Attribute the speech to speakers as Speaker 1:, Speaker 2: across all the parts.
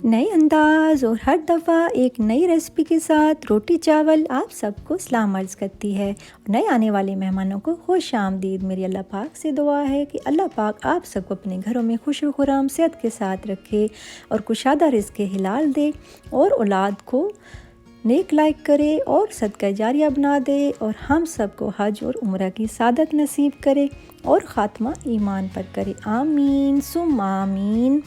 Speaker 1: नए अंदाज़ और हर दफ़ा एक नई रेसिपी के साथ रोटी चावल आप सबको सलाम अर्ज़ करती है। नए आने वाले मेहमानों को खुश आमदीद। मेरी अल्लाह पाक से दुआ है कि अल्लाह पाक आप सबको अपने घरों में खुश व खुर्रम सेहत के साथ रखे और कुशादा रिज़्क़ हिलाल दे और औलाद को नेक लायक करे और सदका जारिया बना दे और हम सबको हज और उम्रा की सादत नसीब करे और ख़ात्मा ईमान पर करे। आमीन सुम आमीन।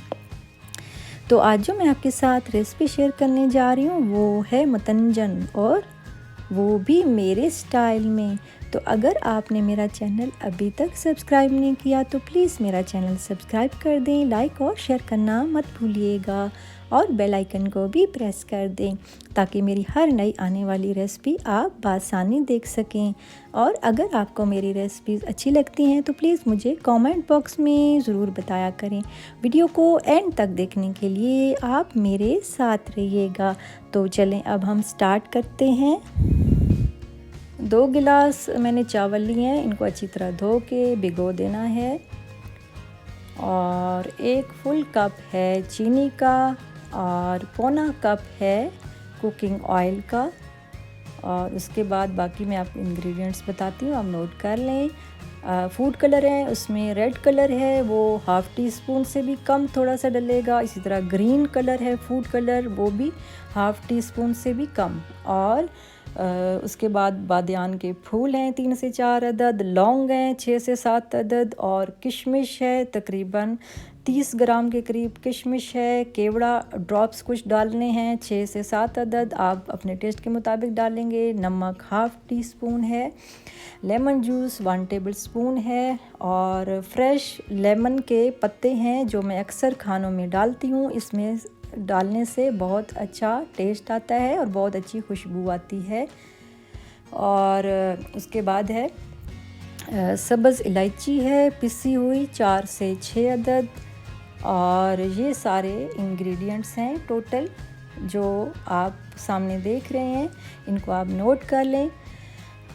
Speaker 1: तो आज जो मैं आपके साथ रेसिपी शेयर करने जा रही हूँ वो है मतंजन, और वो भी मेरे स्टाइल में। तो अगर आपने मेरा चैनल अभी तक सब्सक्राइब नहीं किया तो प्लीज़ मेरा चैनल सब्सक्राइब कर दें, लाइक और शेयर करना मत भूलिएगा और बेल आइकन को भी प्रेस कर दें ताकि मेरी हर नई आने वाली रेसिपी आप बासानी देख सकें। और अगर आपको मेरी रेसिपीज़ अच्छी लगती हैं तो प्लीज़ मुझे कमेंट बॉक्स में ज़रूर बताया करें। वीडियो को एंड तक देखने के लिए आप मेरे साथ रहिएगा। तो चलें अब हम स्टार्ट करते हैं। 2 गिलास मैंने चावल लिए हैं, इनको अच्छी तरह धो के भिगो देना है। और 1 फुल कप है चीनी का और पौना कप है कुकिंग ऑयल का। और उसके बाद बाकी मैं आपको इंग्रेडिएंट्स बताती हूँ, आप नोट कर लें। फूड कलर है, उसमें रेड कलर है वो हाफ़ टी स्पून से भी कम थोड़ा सा डलेगा। इसी तरह ग्रीन कलर है फूड कलर, वो भी हाफ़ टी स्पून से भी कम। और उसके बाद बादियान के फूल हैं 3 से 4 अदद, लौंग हैं 6 से 7 अदद और किशमिश है तकरीबन 30 ग्राम के करीब किशमिश है। केवड़ा ड्रॉप्स कुछ डालने हैं 6 से 7 अदद, आप अपने टेस्ट के मुताबिक डालेंगे। नमक हाफ़ टी स्पून है। लेमन जूस 1 टेबल स्पून है और फ्रेश लेमन के पत्ते हैं जो मैं अक्सर खानों में डालती हूँ। इसमें डालने से बहुत अच्छा टेस्ट आता है और बहुत अच्छी खुशबू आती है। और उसके बाद है सब्ज़ इलायची है पिसी हुई 4 से 6 अदद। और ये सारे इंग्रेडिएंट्स हैं टोटल जो आप सामने देख रहे हैं, इनको आप नोट कर लें।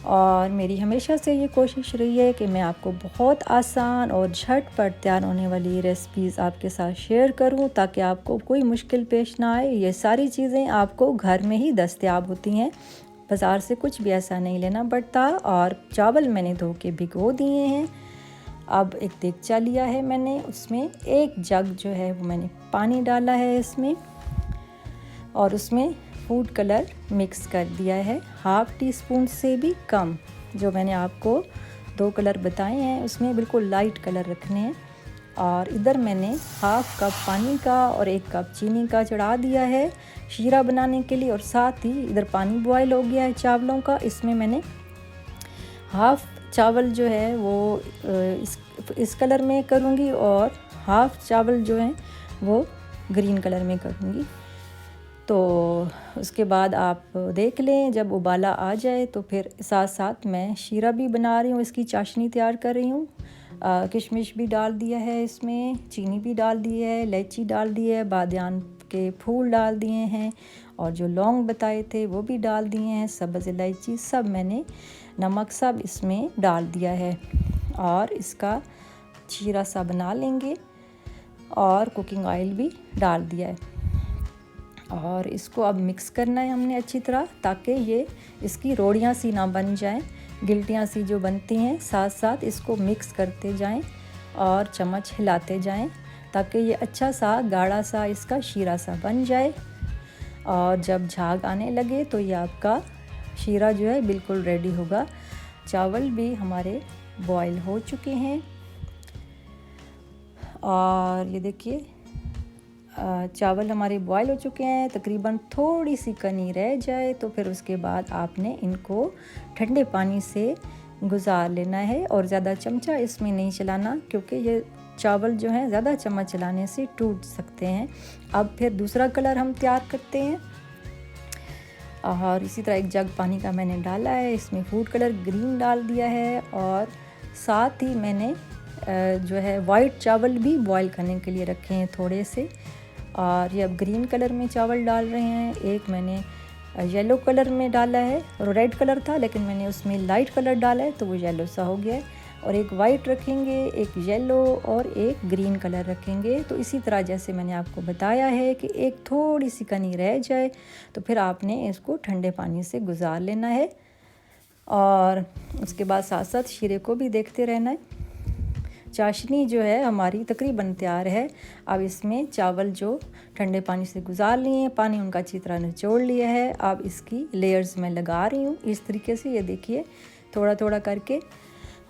Speaker 1: और मेरी हमेशा से ये कोशिश रही है कि मैं आपको बहुत आसान और झटपट तैयार होने वाली रेसिपीज़ आपके साथ शेयर करूं ताकि आपको कोई मुश्किल पेश ना आए। ये सारी चीज़ें आपको घर में ही दस्तयाब होती हैं, बाज़ार से कुछ भी ऐसा नहीं लेना पड़ता। और चावल मैंने धो के भिगो दिए हैं। अब एक देगचा लिया है मैंने, उसमें 1 जग जो है वो मैंने पानी डाला है इसमें, और उसमें फूड कलर मिक्स कर दिया है हाफ़ टी स्पून से भी कम। जो मैंने आपको 2 कलर बताए हैं उसमें बिल्कुल लाइट कलर रखने हैं। और इधर मैंने हाफ़ कप पानी का और 1 कप चीनी का चढ़ा दिया है शीरा बनाने के लिए। और साथ ही इधर पानी बॉयल हो गया है चावलों का। इसमें मैंने हाफ़ चावल जो है वो इस कलर में करूँगी और हाफ़ चावल जो हैं वो ग्रीन कलर में करूँगी। तो उसके बाद आप देख लें जब उबाला आ जाए तो फिर साथ साथ मैं शीरा भी बना रही हूँ, इसकी चाशनी तैयार कर रही हूँ। किशमिश भी डाल दिया है इसमें, चीनी भी डाल दी है, इलायची डाल दी है, बादियान के फूल डाल दिए हैं और जो लौंग बताए थे वो भी डाल दिए हैं, सब्ज़ इलायची सब मैंने, नमक सब इसमें डाल दिया है। और इसका शीरा सा बना लेंगे और कुकिंग ऑयल भी डाल दिया है। और इसको अब मिक्स करना है हमने अच्छी तरह ताकि ये इसकी रोड़ियाँ सी ना बन जाएं, गिल्टियाँ सी जो बनती हैं। साथ साथ इसको मिक्स करते जाएं और चम्मच हिलाते जाएं ताकि ये अच्छा सा गाढ़ा सा इसका शीरा सा बन जाए। और जब झाग आने लगे तो ये आपका शीरा जो है बिल्कुल रेडी होगा। चावल भी हमारे बॉयल हो चुके हैं और ये देखिए चावल हमारे बॉयल हो चुके हैं। तकरीबन थोड़ी सी कनी रह जाए तो फिर उसके बाद आपने इनको ठंडे पानी से गुजार लेना है और ज़्यादा चमचा इसमें नहीं चलाना क्योंकि ये चावल जो हैं ज़्यादा चम्मच चलाने से टूट सकते हैं। अब फिर दूसरा कलर हम तैयार करते हैं। और इसी तरह 1 जग पानी का मैंने डाला है, इसमें फूड कलर ग्रीन डाल दिया है और साथ ही मैंने जो है वाइट चावल भी बॉईल करने के लिए रखे हैं थोड़े से। और ये अब ग्रीन कलर में चावल डाल रहे हैं। एक मैंने येलो कलर में डाला है और रेड कलर था लेकिन मैंने उसमें लाइट कलर डाला है तो वो येलो सा हो गया है। और एक वाइट रखेंगे, एक येलो और एक ग्रीन कलर रखेंगे। तो इसी तरह जैसे मैंने आपको बताया है कि एक थोड़ी सी कनी रह जाए तो फिर आपने इसको ठंडे पानी से गुजार लेना है और उसके बाद साथ साथ शीरे को भी देखते रहना है। चाशनी जो है हमारी तकरीबन तैयार है। अब इसमें चावल जो ठंडे पानी से गुजार लिए हैं, पानी उनका अच्छी तरह निचोड़ लिया है। अब इसकी लेयर्स मैं लगा रही हूँ इस तरीके से। ये देखिए थोड़ा थोड़ा करके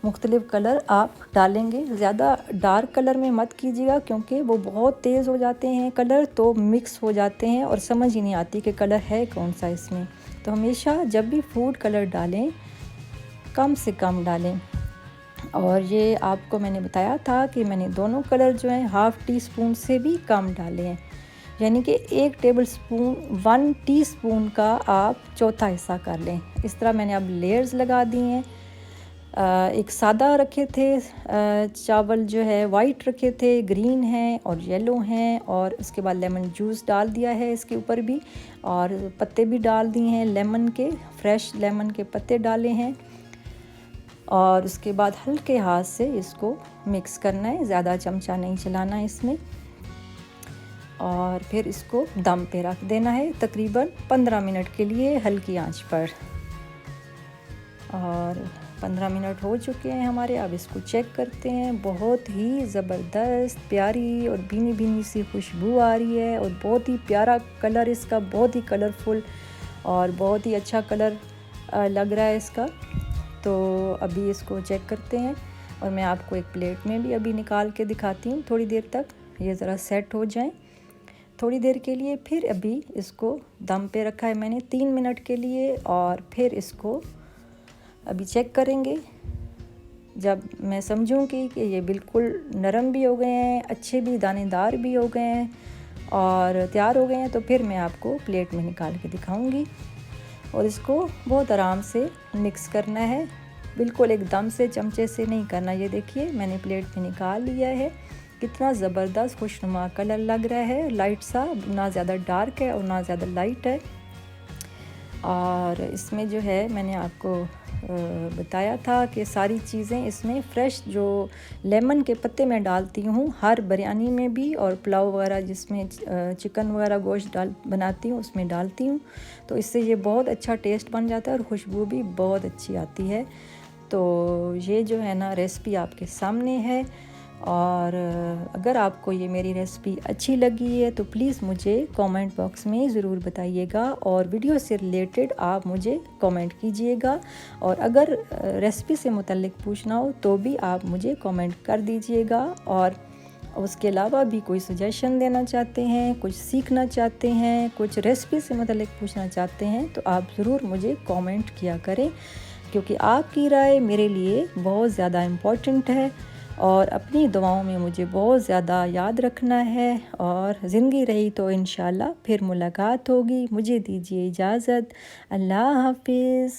Speaker 1: मुख्तलिफ़ कलर आप डालेंगे। ज़्यादा डार्क कलर में मत कीजिएगा क्योंकि वो बहुत तेज़ हो जाते हैं कलर, तो मिक्स हो जाते हैं और समझ ही नहीं आती कि कलर है कौन सा इसमें। तो हमेशा जब भी फूड कलर डालें कम से कम डालें। और ये आपको मैंने बताया था कि मैंने दोनों कलर जो हैं 1/2 टीस्पून से भी कम डाले हैं, यानी कि 1 टीस्पून का आप चौथा हिस्सा कर लें। इस तरह मैंने अब लेयर्स लगा दी हैं। एक सादा रखे थे चावल जो है, वाइट रखे थे, ग्रीन हैं और येलो हैं, और उसके बाद लेमन जूस डाल दिया है इसके ऊपर भी, और पत्ते भी डाल दिए हैं लेमन के, फ्रेश लेमन के पत्ते डाले हैं। और उसके बाद हल्के हाथ से इसको मिक्स करना है, ज़्यादा चमचा नहीं चलाना है इसमें। और फिर इसको दम पे रख देना है तकरीबन 15 मिनट के लिए हल्की आंच पर। और 15 मिनट हो चुके हैं हमारे। अब इसको चेक करते हैं। बहुत ही ज़बरदस्त प्यारी और भीनी भीनी सी खुशबू आ रही है और बहुत ही प्यारा कलर इसका, बहुत ही कलरफुल और बहुत ही अच्छा कलर लग रहा है इसका। तो अभी इसको चेक करते हैं और मैं आपको एक प्लेट में भी अभी निकाल के दिखाती हूँ थोड़ी देर तक ये ज़रा सेट हो जाएं थोड़ी देर के लिए। फिर अभी इसको दम पे रखा है मैंने 3 मिनट के लिए, और फिर इसको अभी चेक करेंगे। जब मैं समझूंगी कि ये बिल्कुल नरम भी हो गए हैं, अच्छे भी दानेदार भी हो गए हैं और तैयार हो गए हैं, तो फिर मैं आपको प्लेट में निकाल के दिखाऊंगी। और इसको बहुत आराम से मिक्स करना है, बिल्कुल एकदम से चमचे से नहीं करना। ये देखिए मैंने प्लेट में निकाल लिया है। कितना ज़बरदस्त खुशनुमा कलर लग रहा है, लाइट सा, ना ज़्यादा डार्क है और ना ज़्यादा लाइट है। और इसमें जो है मैंने आपको बताया था कि सारी चीज़ें इसमें फ़्रेश जो लेमन के पत्ते मैं डालती हूँ हर बिरयानी में भी, और पुलाव वगैरह जिसमें चिकन वगैरह गोश्त बनाती हूँ उसमें डालती हूँ। तो इससे ये बहुत अच्छा टेस्ट बन जाता है और खुशबू भी बहुत अच्छी आती है। तो ये जो है ना रेसिपी आपके सामने है। और अगर आपको ये मेरी रेसिपी अच्छी लगी है तो प्लीज़ मुझे कमेंट बॉक्स में ज़रूर बताइएगा, और वीडियो से रिलेटेड आप मुझे कमेंट कीजिएगा। और अगर रेसिपी से मुतल्लिक पूछना हो तो भी आप मुझे कमेंट कर दीजिएगा। और उसके अलावा भी कोई सजेशन देना चाहते हैं, कुछ सीखना चाहते हैं, कुछ रेसिपी से मुतल्लिक पूछना चाहते हैं, तो आप ज़रूर मुझे कमेंट किया करें, क्योंकि आपकी राय मेरे लिए बहुत ज़्यादा इम्पोर्टेंट है। और अपनी दुआओं में मुझे बहुत ज़्यादा याद रखना है। और ज़िंदगी रही तो इंशाल्लाह फिर मुलाकात होगी। मुझे दीजिए इजाज़त। अल्लाह हाफिज़।